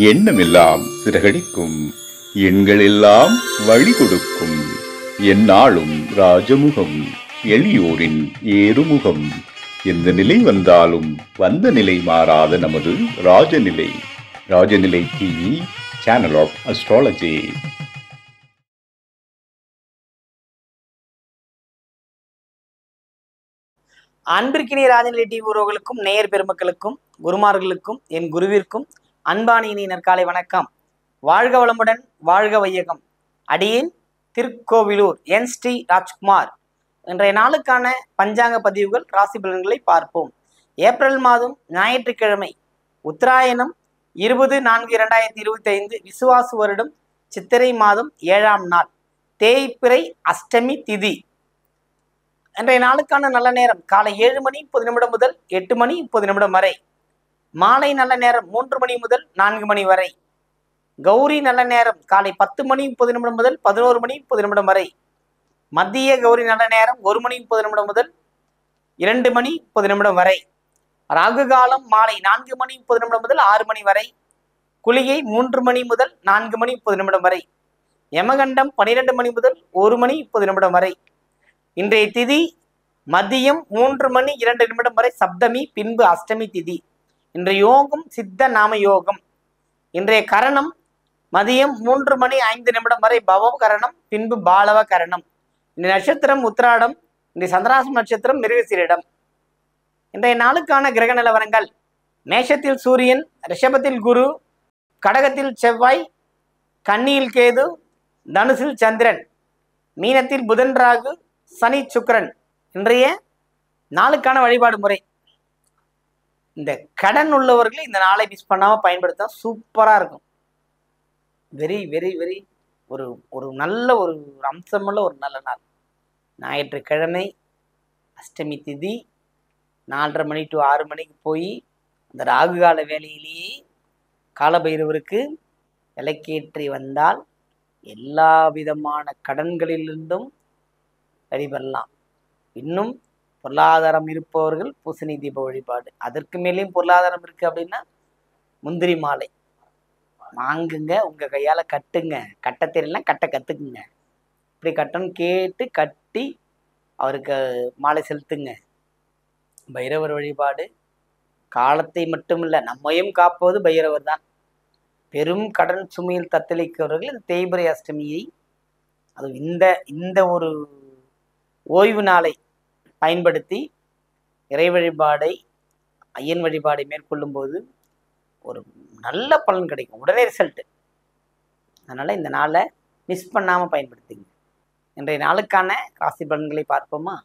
எண்ணமெல்லாம் சிறகடிக்கும், எண்களெல்லாம் வழி கொடுக்கும். எந்நாளும் ராஜமுகம், எளியோரின் ஏறுமுகம். எந்த நிலை வந்தாலும் வந்த நிலை மாறாத நமது Rajanilai. Rajanilai TV, channel of astrology. அன்பிற்கினிய ராஜநிலை டிவி உறவுகளுக்கும் நேயர் பெருமக்களுக்கும் குருமார்களுக்கும் என் குருவிற்கும் அன்பான இனி நற்காலை வணக்கம். வாழ்க வளமுடன், வாழ்க வையகம். அடியேன் திருக்கோவிலூர் என் ஸ்ரீ ராஜ்குமார். இன்றைய நாளுக்கான பஞ்சாங்க பதிவுகள், ராசி பலன்களை பார்ப்போம். ஏப்ரல் மாதம் ஞாயிற்றுக்கிழமை, உத்தராயணம் 20/4/2025, விசுவாசு வருடம் சித்திரை மாதம் 7ஆம் நாள், தேய்பிறை அஷ்டமி திதி. இன்றைய நாளுக்கான நல்ல நேரம் காலை 7:30 முதல் 8:30 வரை. மாலை நல்ல நேரம் 3 முதல் 4 வரை. கௌரி நல்ல நேரம் காலை 10:30 முதல் 11:30 வரை. மத்திய கௌரி நல்ல நேரம் 1:30 முதல் 2:30 வரை. ராகு காலம் மாலை 4:30 முதல் 6 வரை. குளிகை 3 முதல் 4:30 வரை. யமகண்டம் 12 முதல் 1:30 வரை. இன்றைய திதி மதியம் 3:02 வரை சப்தமி, பின்பு அஷ்டமி திதி. இன்றைய யோகம் சித்த நாம யோகம். இன்றைய கரணம் மதியம் 3:05 வரை பவ கரணம், பின்பு பாலவ கரணம். இன்றைய நட்சத்திரம் உத்திராடம். இன்றைய சந்திராசம் நட்சத்திரம் மிருகசீரிடம். இன்றைய நாளுக்கான கிரக நிலவரங்கள்: மேஷத்தில் சூரியன், ரிஷபத்தில் குரு, கடகத்தில் செவ்வாய், கன்னியில் கேது, தனுசில் சந்திரன், மீனத்தில் புதன், ராகு, சனி, சுக்கிரன். இன்றைய நாளுக்கான வழிபாடு முறை: இந்த கடன் உள்ளவர்கள் இந்த நாளை மிஸ் பண்ணாமல் பயன்படுத்த சூப்பராக இருக்கும். வெரி வெரி வெரி ஒரு நல்ல ஒரு அம்சமுள்ள ஒரு நல்ல நாள். ஞாயிற்றுக்கிழமை, அஷ்டமி திதி. 4:30 to 6 போய் அந்த ராகு கால வேலையிலேயே காலபைரவருக்கு விளக்கேற்றி வந்தால் எல்லா விதமான கடன்களிலிருந்தும் வெளிவரலாம். இன்னும் பொருளாதாரம் இருப்பவர்கள் பூசணி தீப வழிபாடு. அதற்கு மேலேயும் பொருளாதாரம் இருக்கு அப்படின்னா முந்திரி மாலை வாங்குங்க, உங்க கையால கட்டுங்க. கட்ட தெரியல, கட்ட கத்துக்குங்க. இப்படி கட்டணும் கேட்டு கட்டி அவருக்கு மாலை செலுத்துங்க. பைரவர் வழிபாடு காலத்தை மட்டுமில்லை, நம்மையும் காப்பது பைரவர் தான். பெரும் கடன் சுமையில் தத்தளிக்கிறவர்கள் இந்த தேய்பிறை அஷ்டமியை, அது இந்த ஒரு ஓய்வு நாளை பயன்படுத்தி இறை வழிபாடை, ஐயன் வழிபாடை மேற்கொள்ளும் போது ஒரு நல்ல பலன் கிடைக்கும், உடனே ரிசல்ட்டு. அதனால இந்த நாளை மிஸ் பண்ணாமல் பயன்படுத்துங்க. இன்றைய நாளுக்கான ராசி பலன்களை பார்ப்போமா?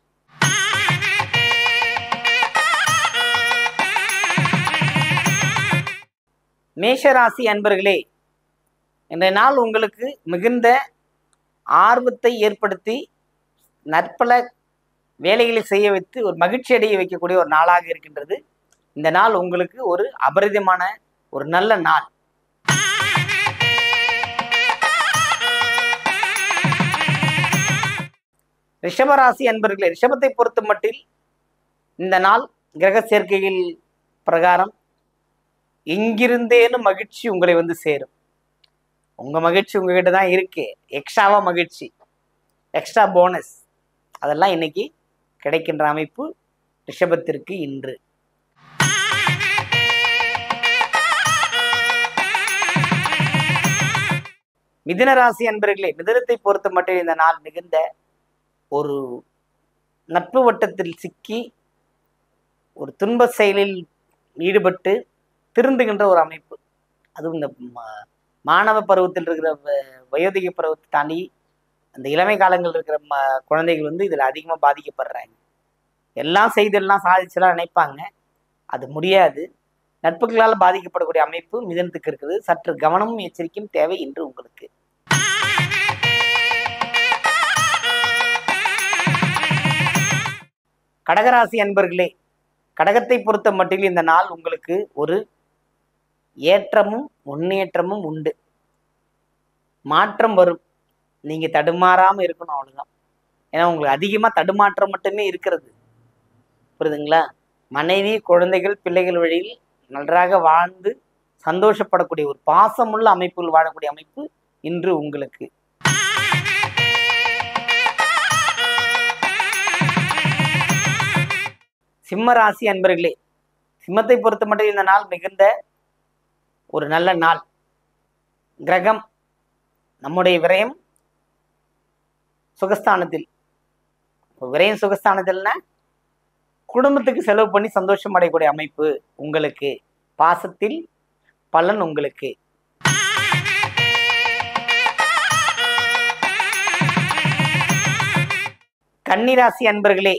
மேஷராசி அன்பர்களே, இன்றைய நாள் உங்களுக்கு மிகுந்த ஆர்வத்தை ஏற்படுத்தி நற்பல வேலைகளை செய்ய வைத்து ஒரு மகிழ்ச்சி அடைய வைக்கக்கூடிய ஒரு நாளாக இருக்கின்றது. இந்த நாள் உங்களுக்கு ஒரு அபரிதமான ஒரு நல்ல நாள். ரிஷபராசி அன்பர்களே, ரிஷபத்தை பொறுத்த மட்டில் இந்த நாள் கிரக சேர்க்கைகள் பிரகாரம் எங்கிருந்தேனும் மகிழ்ச்சி உங்களை வந்து சேரும். உங்க மகிழ்ச்சி உங்ககிட்ட தான் இருக்கு. எக்ஸ்ட்ராவா மகிழ்ச்சி, எக்ஸ்ட்ரா போனஸ், அதெல்லாம் இன்னைக்கு கிடைக்கின்ற அமைப்பு ரிஷபத்திற்கு இன்று. மிதுன ராசி அன்பர்களே, மிதுனத்தை பொறுத்த மட்டும் இந்த நாள் மிகுந்த ஒரு நட்பு வட்டத்தில் சிக்கி ஒரு துன்ப செயலில் ஈடுபட்டு திருந்துகின்ற ஒரு அமைப்பு. அதுவும் இந்த மாணவ பருவத்தில் இருக்கிற வயோதிக பருவத்தை தாண்டி அந்த இளமை காலங்கள் இருக்கிற குழந்தைகள் வந்து இதில் அதிகமாக பாதிக்கப்படுறாங்க. எல்லாம் செய்தெல்லாம் சாதிச்செல்லாம் நினைப்பாங்க, அது முடியாது. நட்புகளால் பாதிக்கப்படக்கூடிய அமைப்பு மிதுனத்துக்கு இருக்குது. சற்று கவனமும் எச்சரிக்கையும் தேவை இன்று உங்களுக்கு. கடகராசி அன்பர்களே, கடகத்தை பொறுத்த மட்டில் இந்த நாள் உங்களுக்கு ஒரு ஏற்றமும் முன்னேற்றமும் உண்டு. மாற்றம் வரும், நீங்க தடுமாறாம இருக்கணும், அவ்வளவுதான். ஏன்னா உங்களுக்கு அதிகமா தடுமாற்றம் மட்டுமே இருக்கிறது, புரியுதுங்களா? மனைவி, குழந்தைகள், பிள்ளைகள் வழியில் நன்றாக வாழ்ந்து சந்தோஷப்படக்கூடிய ஒரு பாசமுள்ள அமைப்புகள் வாழக்கூடிய அமைப்பு இன்று உங்களுக்கு. சிம்ம ராசி அன்பர்களே, சிம்மத்தை பொறுத்த மட்டும் இந்த நாள் மிகுந்த ஒரு நல்ல நாள். கிரகம் நம்முடைய விரயம் சுகஸ்தானத்தில். விரயம் சுகஸ்தானத்தில்னா குடும்பத்துக்கு செலவு பண்ணி சந்தோஷம் அடையக்கூடிய அமைப்பு உங்களுக்கு. பாசத்தில் பலன் உங்களுக்கு. கன்னிராசி அன்பர்களே,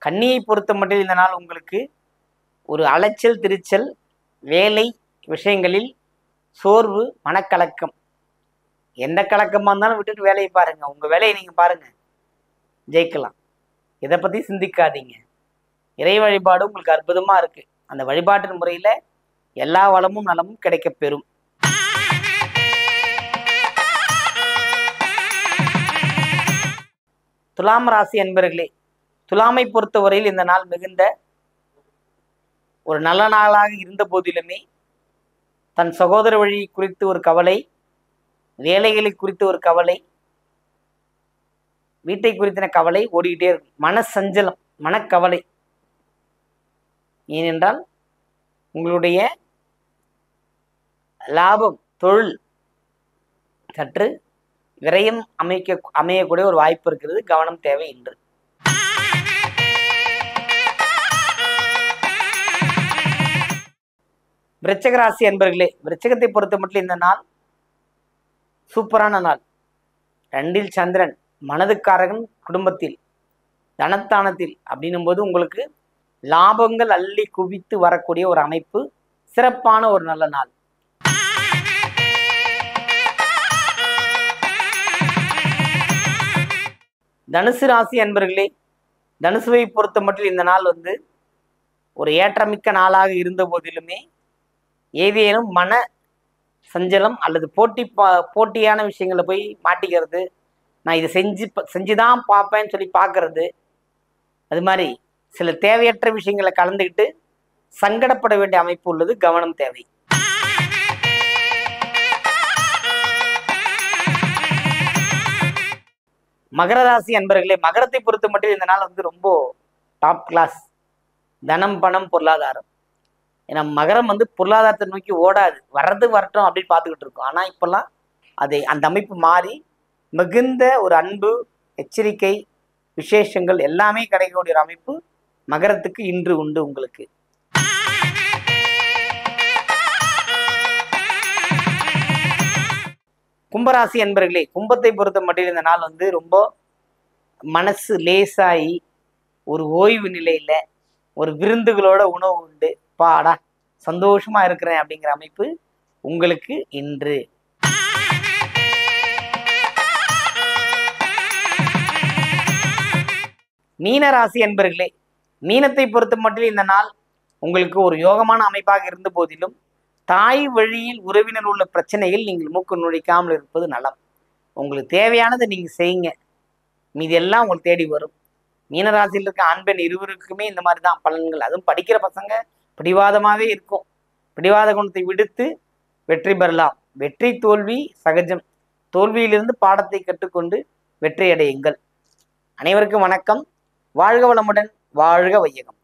கன்னியை பொறுத்த மட்டும் இந்த நாள் உங்களுக்கு ஒரு அலைச்சல் திருச்சல், வேலை விஷயங்களில் சோர்வு, மனக்கலக்கம். எந்த கலக்கமாக இருந்தாலும் விட்டுட்டு வேலையை பாருங்க, உங்க வேலையை நீங்க பாருங்க, ஜெயிக்கலாம். இதை பத்தி சிந்திக்காதீங்க. இறை வழிபாடு உங்களுக்கு அற்புதமா இருக்கு. அந்த வழிபாட்டின் முறையில எல்லா வளமும் நலமும் கிடைக்க பெறும். துலாம் ராசி அன்பர்களே, துலாமை பொறுத்தவரையில் இந்த நாள் மிகுந்த ஒரு நல்ல நாளாக இருந்த போதிலுமே தன் சகோதர வழி குறித்து ஒரு கவலை, வேலைகளை குறித்து ஒரு கவலை, வீட்டை குறித்தின கவலை ஓடிக்கிட்டே இருக்கும். மனசஞ்சலம், மனக்கவலை. ஏனென்றால் உங்களுடைய லாபம், தொழில் சற்று விரயம் அமையக்கூடிய ஒரு வாய்ப்பு இருக்கிறது. கவனம் தேவை என்று. விருச்சிக ராசி அன்பர்களே, விருச்சிகத்தை பொறுத்த மட்டும் இந்த நாள் சூப்பரான நாள். 2 சந்திரன், மனதுக்காரகன் குடும்பத்தில், தனத்தானத்தில் அப்படின்னும் போது உங்களுக்கு லாபங்கள் அள்ளி குவித்து வரக்கூடிய ஒரு அமைப்பு. சிறப்பான ஒரு நல்ல நாள். தனுசு ராசி அன்பர்களே, தனுசுவை பொறுத்த மட்டும் இந்த நாள் ஒரு ஏற்றமிக்க நாளாக இருந்த போதிலுமே ஏதேனும் மன சஞ்சலம் அல்லது போட்டியான விஷயங்களை போய் மாட்டிக்கிறது, நான் இதை செஞ்சுதான் பார்ப்பேன்னு சொல்லி பார்க்கறது, அது மாதிரி சில தேவையற்ற விஷயங்களை கலந்துக்கிட்டு சங்கடப்பட வேண்டிய அமைப்பு உள்ளது. கவனம் தேவை. மகர ராசி அன்பர்களே, மகரத்தை பொறுத்த மட்டும் இந்த நாள் ரொம்ப டாப் கிளாஸ். தனம், பணம், பொருளாதாரம். ஏன்னா மகரம் பொருளாதாரத்தை நோக்கி ஓடாது, வர்றது வரட்டும் அப்படின்னு பார்த்துக்கிட்டு இருக்கோம். ஆனால் இப்பெல்லாம் அந்த அமைப்பு மாறி மிகுந்த ஒரு அன்பு, எச்சரிக்கை, விசேஷங்கள் எல்லாமே கிடைக்கக்கூடிய ஒரு அமைப்பு மகரத்துக்கு இன்று உண்டு உங்களுக்கு. கும்பராசி அன்பர்களே, கும்பத்தை பொறுத்த மட்டும் இந்த நாள் ரொம்ப மனசு லேசாகி ஒரு ஓய்வு நிலையில ஒரு விருந்துகளோட உணவு உண்டு, பாடா சந்தோஷமா இருக்கிறேன் அப்படிங்கிற அமைப்பு உங்களுக்கு இன்று. மீன ராசி அன்பர்களே, மீனத்தை பொறுத்த மட்டும் இந்த நாள் உங்களுக்கு ஒரு யோகமான அமைப்பாக இருந்த போதிலும் தாய் வழியில் உறவினர் உள்ள பிரச்சனைகள் நீங்கள் மூக்கு நுழைக்காமல் இருப்பது நலம். உங்களுக்கு தேவையானதை நீங்க செய்யுங்க, மீது எல்லாம் உங்களுக்கு தேடி வரும். மீனராசியில் இருக்க ஆண் பெண் இருவருக்குமே இந்த மாதிரி தான் பலன்கள். அதுவும் படிக்கிற பசங்க பிடிவாதமாகவே இருக்கும். பிடிவாத குணத்தை விடுத்து வெற்றி பெறலாம். வெற்றி தோல்வி சகஜம். தோல்வியிலிருந்து பாடத்தை கற்றுக்கொண்டு வெற்றி அடையுங்கள். அனைவருக்கும் வணக்கம். வாழ்க வளமுடன், வாழ்க வையகம்.